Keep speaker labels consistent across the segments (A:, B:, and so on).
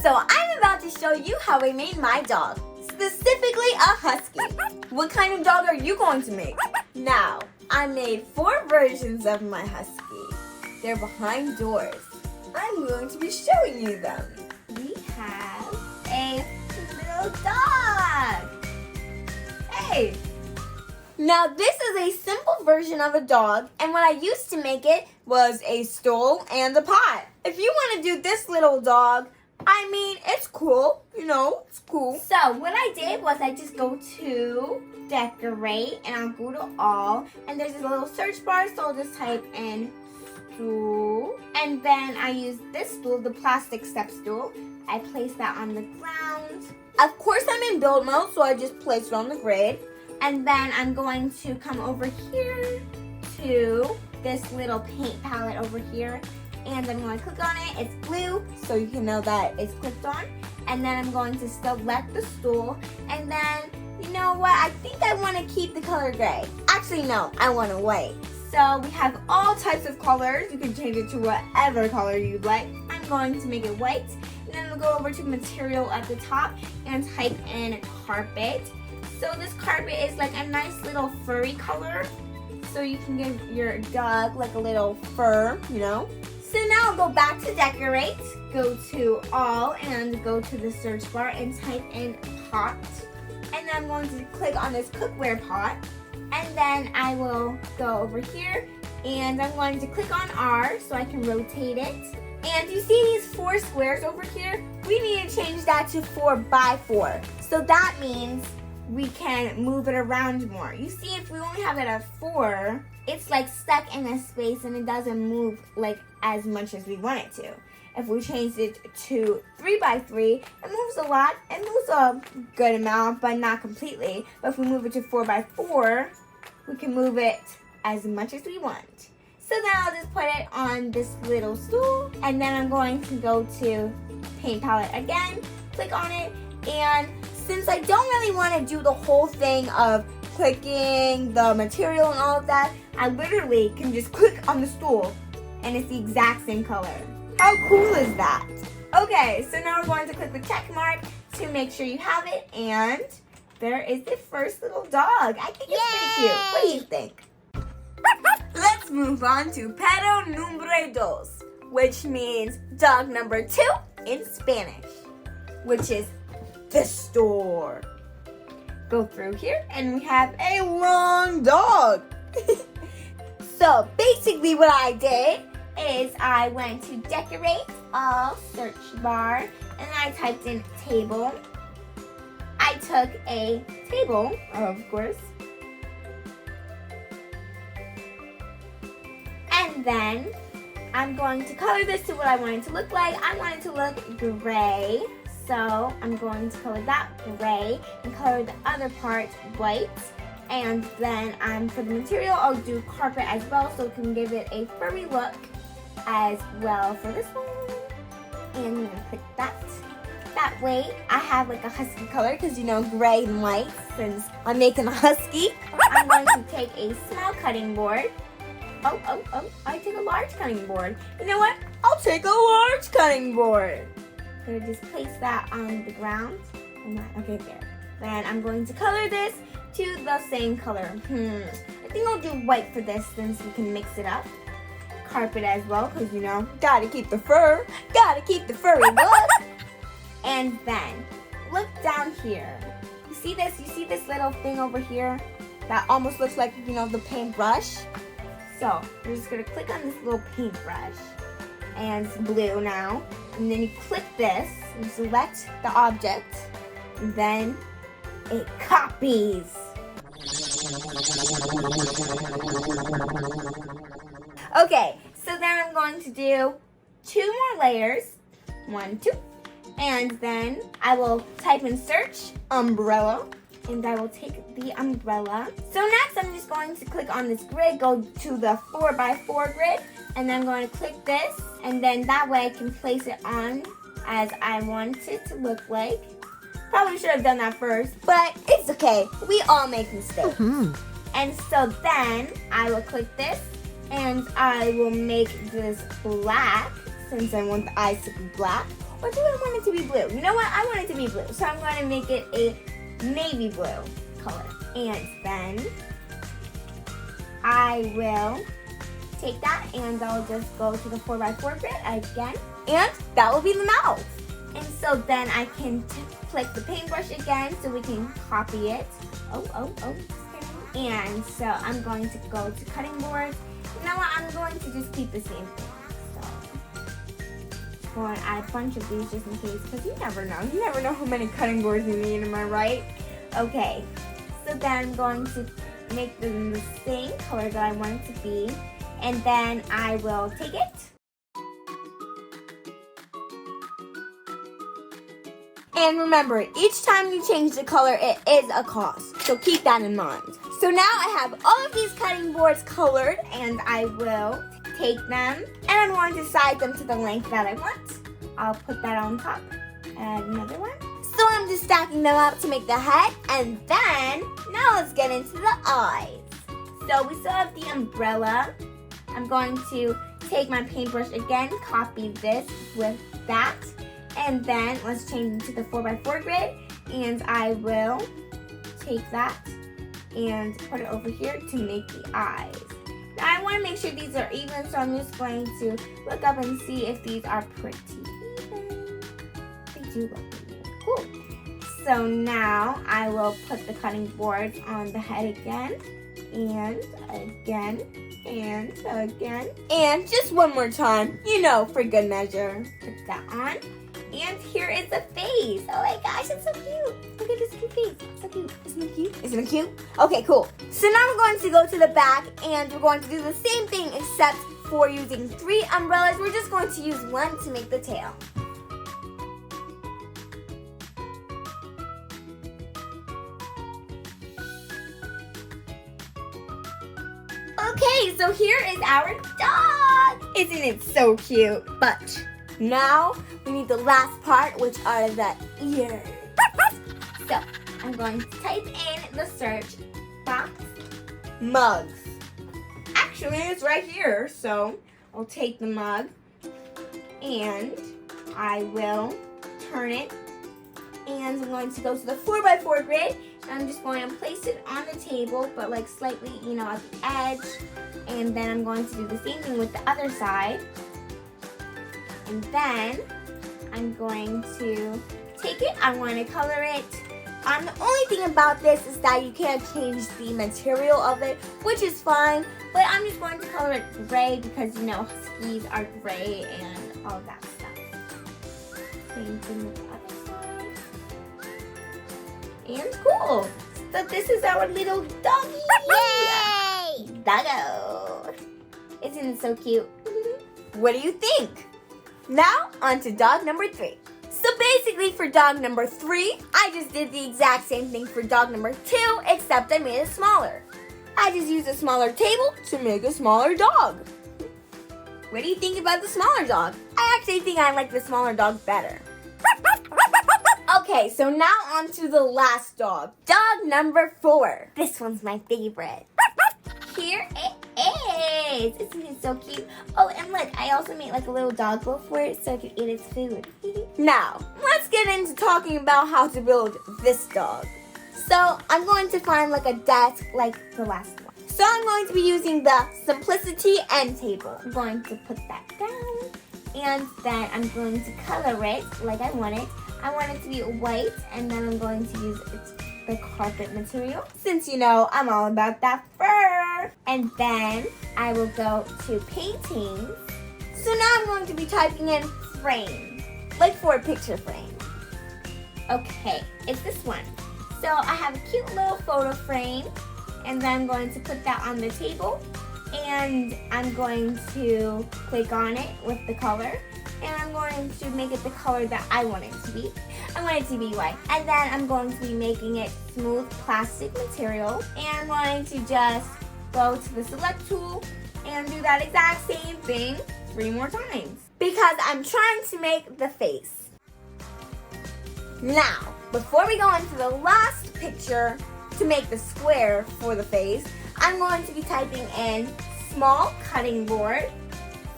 A: So I'm about to show you how I made my dog, specifically a Husky. What kind of dog are you going to make? Now, I made 4 versions of my Husky. They're behind doors. I'm going to be showing you them. We have a little dog. Hey. Now this is a simple version of a dog, and what I used to make it was a stool and a pot. If you want to do this little dog, I mean, it's cool, it's cool. So what I did was I just go to decorate, and I'll go to all, and there's a little search bar, so I'll just type in stool, and then I use this stool, the plastic step stool. I place that on the ground. Of course I'm in build mode, so I just place it on the grid. And then I'm going to come over here to this little paint palette over here. And I'm going to click on it. It's blue, so you can know that it's clicked on. And then I'm going to select the stool. And then, you know what? I think I want to keep the color gray. Actually, no, I want it white. So we have all types of colors. You can change it to whatever color you'd like. I'm going to make it white. And then we'll go over to material at the top and type in carpet. So this carpet is like a nice little furry color. So you can give your dog like a little fur, So now I'll go back to decorate, go to all, and go to the search bar and type in pot. And then I'm going to click on this cookware pot. And then I will go over here and I'm going to click on R so I can rotate it. And you see these 4 squares over here? We need to change that to 4x4. So that means we can move it around more. You see, if we only have it at 4, it's like stuck in a space and it doesn't move like as much as we want it to. If we change it to 3x3, it moves a lot. It moves a good amount, but not completely. But if we move it to 4x4, we can move it as much as we want. So then I'll just put it on this little stool, and then I'm going to go to paint palette again, click on it, and since I don't really want to do the whole thing of clicking the material and all of that, I literally can just click on the stool and it's the exact same color. How cool is that? Okay, so now we're going to click the check mark to make sure you have it, and there is the first little dog. I think it's pretty cute. What do you think? Let's move on to perro número 2, which means dog number 2 in Spanish, which is the store. Go through here and we have a long dog. So basically what I did is I went to decorate, all, search bar, and I typed in table. I took a table, of course, and then I'm going to color this to what I want it to look like. I want it to look gray. So I'm going to color that gray and color the other part white. And then for the material, I'll do carpet as well so it can give it a furry look as well for this one. And I'm going to click that. That way I have like a husky color because gray and white since I'm making a husky. I'm going to take a small cutting board. I take a large cutting board. You know what? I'll take a large cutting board. I'm going to just place that on the ground. Okay, there. Then I'm going to color this to the same color. I think I'll do white for this since we can mix it up. Carpet as well, because gotta keep the fur. Gotta keep the furry look. And then, look down here. You see this? You see this little thing over here? That almost looks like, the paintbrush. So, we're just going to click on this little paintbrush. And it's blue now. And then you click this and select the object. And then it copies. Okay, so then I'm going to do 2 more layers. 1, 2. And then I will type in search, umbrella. And I will take the umbrella. So next I'm just going to click on this grid, go to the 4x4 grid, and then I'm going to click this, and then that way I can place it on as I want it to look like. Probably should have done that first, but it's okay. We all make mistakes. And so then I will click this, and I will make this black, since I want the eyes to be black. Or do I want it to be blue? You know what? I want it to be blue. So I'm going to make it a navy blue color. And then I will take that and I'll just go to the 4x4 grid again. And that will be the mouth. And so then I can click the paintbrush again so we can copy it. And so I'm going to go to cutting boards. You know what? I'm going to just keep the same thing. So I'm going to add a bunch of these just in case, because you never know. You never know how many cutting boards you need, am I right? Okay. So then I'm going to make them the same color that I want it to be. And then I will take it. And remember, each time you change the color, it is a cost. So keep that in mind. So now I have all of these cutting boards colored, and I will take them, and I'm going to size them to the length that I want. I'll put that on top. Add another one. So I'm just stacking them up to make the head, and then, now let's get into the eyes. So we still have the umbrella. I'm going to take my paintbrush again, copy this with that. And then let's change it to the 4x4 grid, and I will take that and put it over here to make the eyes. Now I want to make sure these are even, so I'm just going to look up and see if these are pretty even. They do look pretty even. Cool. So now I will put the cutting boards on the head again, and again, and again. And just one more time, you know, for good measure. Put that on. And here is the face. Oh my gosh, it's so cute. Look at this cute face. It's so cute. Isn't it cute? Isn't it cute? Okay, cool. So now we're going to go to the back and we're going to do the same thing except for using 3 umbrellas. We're just going to use 1 to make the tail. Okay, so here is our dog. Isn't it so cute? But now we need the last part, which are the ears. So I'm going to type in the search box, mugs. Actually, it's right here. So I'll take the mug and I will turn it. And I'm going to go to the 4x4 grid. And I'm just going to place it on the table, but like slightly, you know, at the edge. And then I'm going to do the same thing with the other side. And then I'm going to take it, I'm going to color it. The only thing about this is that you can't change the material of it, which is fine. But I'm just going to color it gray because, you know, Huskies are gray and all that stuff. Same thing with the other side. And cool. So this is our little doggy. Yay! Doggo. Isn't it so cute? What do you think? Now, on to dog number 3. So basically for dog number 3, I just did the exact same thing for dog number 2, except I made it smaller. I just used a smaller table to make a smaller dog. What do you think about the smaller dog? I actually think I like the smaller dog better. Okay, so now on to the last dog. Dog number 4. This one's my favorite. Here it is. Isn't it so cute? Oh, and look, I also made like a little dog bowl for it so it can eat its food. Now, let's get into talking about how to build this dog. So, I'm going to find like a desk like the last one. So, I'm going to be using the Simplicity end table. I'm going to put that down. And then I'm going to color it like I want it. I want it to be white, and then I'm going to use the carpet material, since you know I'm all about that fur. And then I will go to paintings. So now I'm going to be typing in frame, like for a picture frame. Okay, it's this one. So I have a cute little photo frame, and then I'm going to put that on the table, and I'm going to click on it with the color. And I'm going to make it the color that I want it to be. I want it to be white. And then I'm going to be making it smooth plastic material. And I'm going to just go to the select tool and do that exact same thing 3 more times. Because I'm trying to make the face. Now, before we go into the last picture to make the square for the face, I'm going to be typing in small cutting board.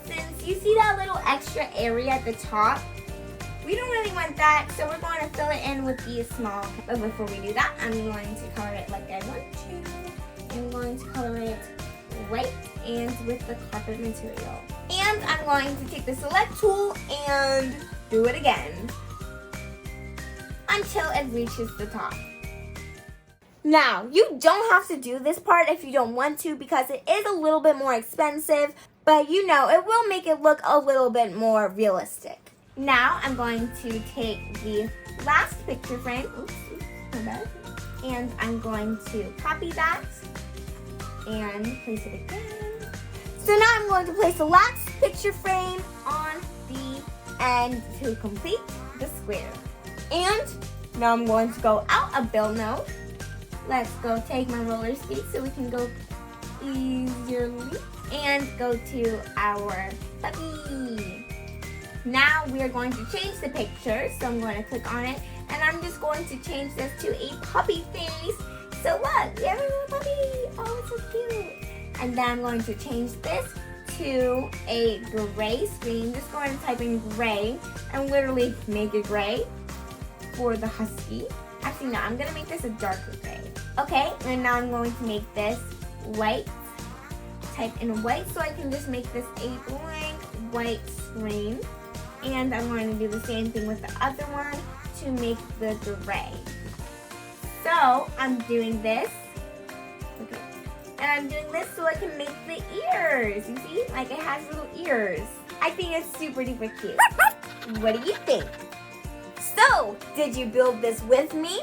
A: Since you see that little extra area at the top, we don't really want that, so we're going to fill it in with these small. But before we do that, I'm going to color it like I want to. I'm going to color it white and with the carpet material. And I'm going to take the select tool and do it again until it reaches the top. Now, you don't have to do this part if you don't want to because it is a little bit more expensive, but you know, it will make it look a little bit more realistic. Now, I'm going to take the last picture frame, my bad, and I'm going to copy that and place it again. So now I'm going to place the last picture frame on the end to complete the square. And now I'm going to go out a build node. Let's go take my roller skate so we can go easily and go to our puppy. Now we are going to change the picture, so I'm going to click on it and I'm just going to change this to a puppy face. So look, we have a little puppy. Oh, it's so cute. And then I'm going to change this to a gray screen. Just go ahead and type in gray and literally make it gray for the Husky. Actually, no, I'm going to make this a darker gray. Okay, and now I'm going to make this white. Type in white so I can just make this a blank white screen. And I'm going to do the same thing with the other one to make the gray. So, I'm doing this. Okay. And I'm doing this so I can make the ears. You see? Like it has little ears. I think it's super duper cute. What do you think? So, did you build this with me